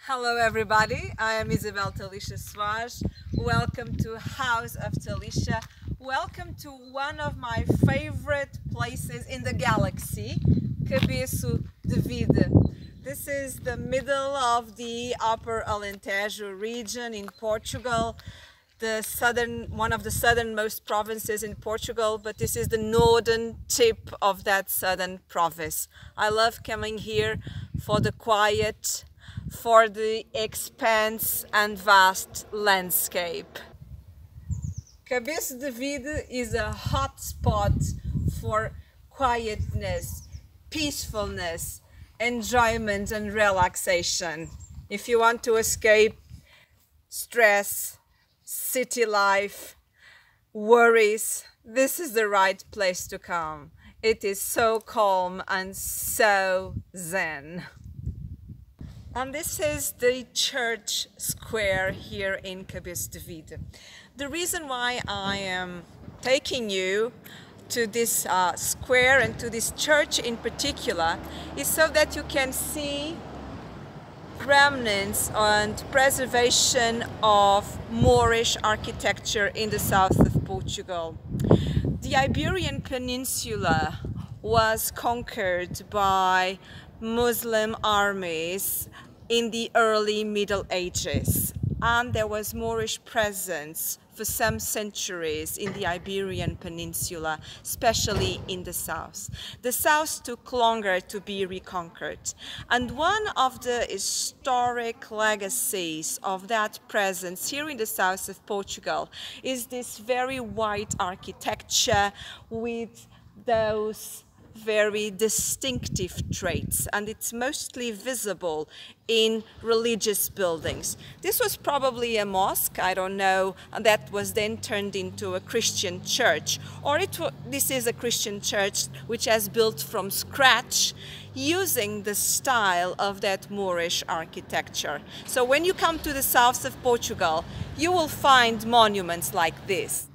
Hello everybody, I am Isabel Tallysha-Soares. Welcome to House of Tallysha. Welcome to one of my favorite places in the galaxy, Cabeço de Vide. This is the middle of the upper Alentejo region in Portugal, one of the southernmost provinces in Portugal, but this is the northern tip of that southern province. I love coming here for the quiet, for the expanse and vast landscape. Cabeço de Vide is a hot spot for quietness, peacefulness, enjoyment and relaxation. If you want to escape stress, city life, worries, this is the right place to come. It is so calm and so zen. And this is the church square here in Cabeço de Vide. The reason why I am taking you to this square and to this church in particular is so that you can see remnants and preservation of Moorish architecture in the south of Portugal. The Iberian Peninsula was conquered by Muslim armies in the early Middle Ages, and there was Moorish presence for some centuries in the Iberian Peninsula, especially in the south. The south took longer to be reconquered, and one of the historic legacies of that presence here in the south of Portugal is this very white architecture with those very distinctive traits, and it's mostly visible in religious buildings. This was probably a mosque, I don't know, and that was then turned into a Christian church, or this is a Christian church which has built from scratch using the style of that Moorish architecture. So when you come to the south of Portugal, you will find monuments like this.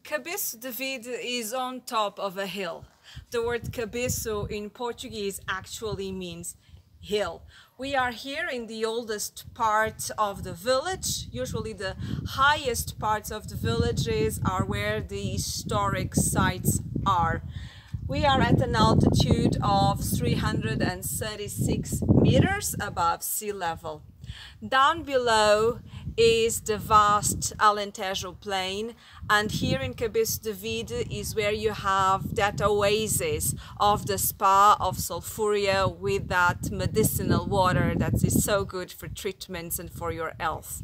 Cabeço de Vide is on top of a hill. The word cabeço in Portuguese actually means hill. We are here in the oldest part of the village. Usually the highest parts of the villages are where the historic sites are. We are at an altitude of 336 meters above sea level. Down below is the vast Alentejo plain, and here in Cabeço de Vide is where you have that oasis of the spa of Sulfurea with that medicinal water that is so good for treatments and for your health.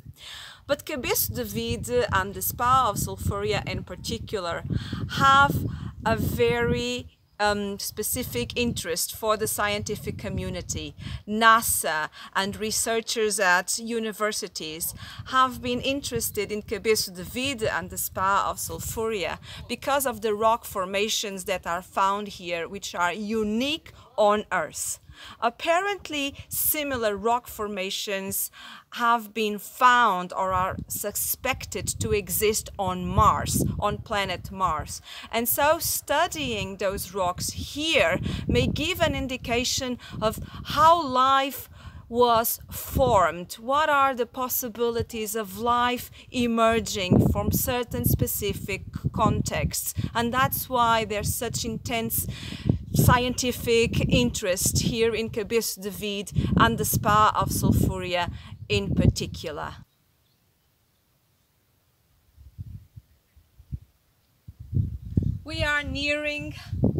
But Cabeço de Vide and the spa of Sulfurea in particular have a very specific interest for the scientific community. NASA and researchers at universities have been interested in Cabeço de Vide and the spa of Sulfurea because of the rock formations that are found here, which are unique on Earth. Apparently, similar rock formations have been found or are suspected to exist on Mars, on planet Mars. And so studying those rocks here may give an indication of how life was formed. What are the possibilities of life emerging from certain specific contexts? And that's why there's such intense scientific interest here in Cabeço de Vide and the spa of Sulfurea in particular. We are nearing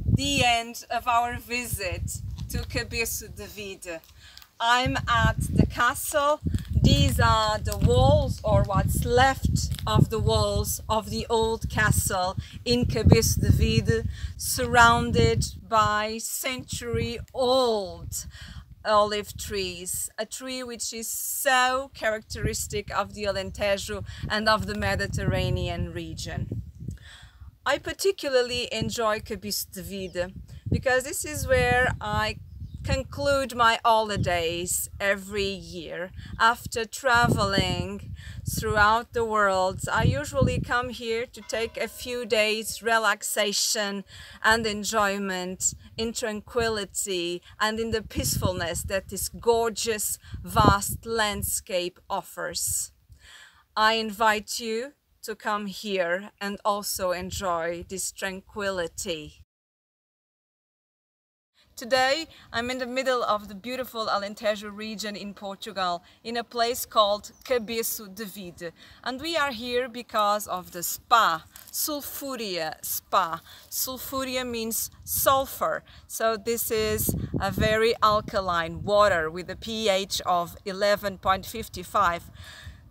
the end of our visit to Cabeço de Vide. I'm at the castle. These are the walls, or what's left of the walls of the old castle in Cabeço de Vide, surrounded by century-old olive trees, a tree which is so characteristic of the Alentejo and of the Mediterranean region. I particularly enjoy Cabeço de Vide because this is where I conclude my holidays every year. After traveling throughout the world, I usually come here to take a few days relaxation and enjoyment in tranquility and in the peacefulness that this gorgeous, vast landscape offers. I invite you to come here and also enjoy this tranquility. Today, I'm in the middle of the beautiful Alentejo region in Portugal, in a place called Cabeço de Vide. And we are here because of the spa, Sulfurea Spa. Sulfurea means sulfur, so this is a very alkaline water with a pH of 11.55.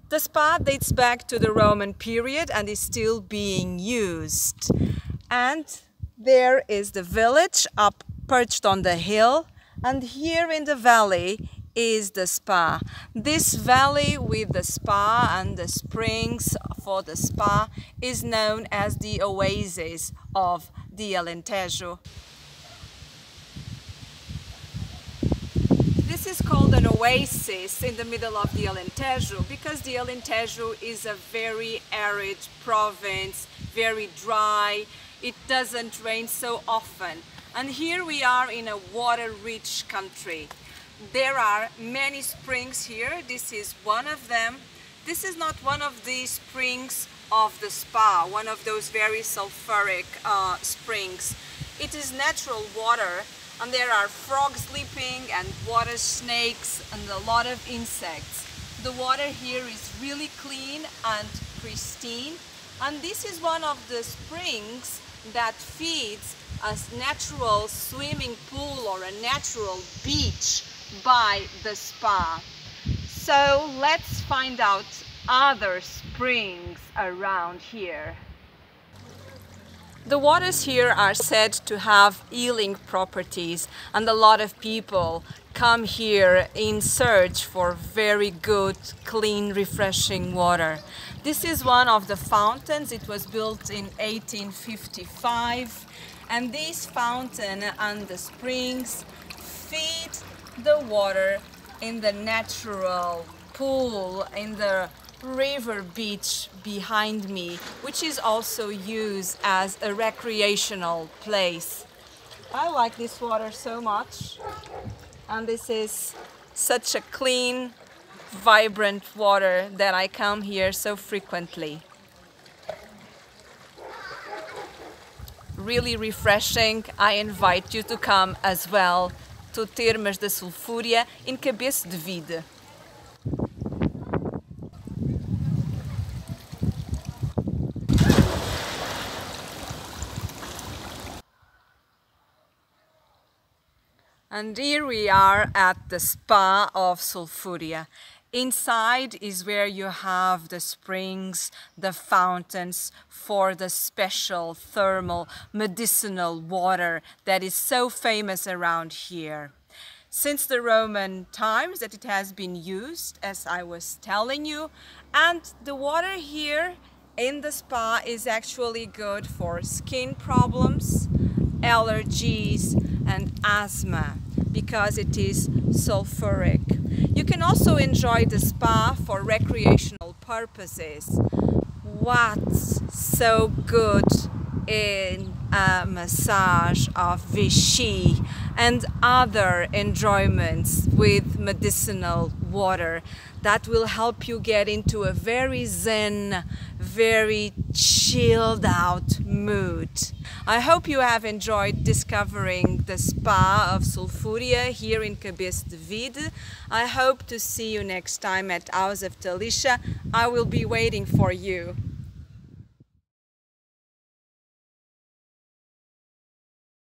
The spa dates back to the Roman period and is still being used. And there is the village perched on the hill, and here in the valley is the spa. This valley with the spa and the springs for the spa is known as the oasis of the Alentejo. This is called an oasis in the middle of the Alentejo because the Alentejo is a very arid province, very dry. It doesn't rain so often. And here we are in a water-rich country. There are many springs here. This is one of them. This is not one of the springs of the spa, one of those very sulfuric springs. It is natural water, and there are frogs leaping and water snakes and a lot of insects. The water here is really clean and pristine, and this is one of the springs that feeds a natural swimming pool or a natural beach by the spa. So let's find out other springs around here. The waters here are said to have healing properties, and a lot of people come here in search for very good, clean, refreshing water. This is one of the fountains. It was built in 1855, and this fountain and the springs feed the water in the natural pool, in the river beach behind me, which is also used as a recreational place. I like this water so much, and this is such a clean, vibrant water that I come here so frequently. Really refreshing. I invite you to come as well to Termas da Sulfurea in Cabeço de Vide. And here we are at the spa of Sulfurea. Inside is where you have the springs, the fountains for the special thermal medicinal water that is so famous around here. Since the Roman times that it has been used, as I was telling you, and the water here in the spa is actually good for skin problems, allergies and asthma because it is sulfuric. You can also enjoy the spa for recreational purposes. What's so good in a massage of Vichy and other enjoyments with medicinal water that will help you get into a very zen, very chilled out mood. I hope you have enjoyed discovering the spa of Sulfurea here in Cabeço de Vide. I hope to see you next time at House of Tallysha. I will be waiting for you.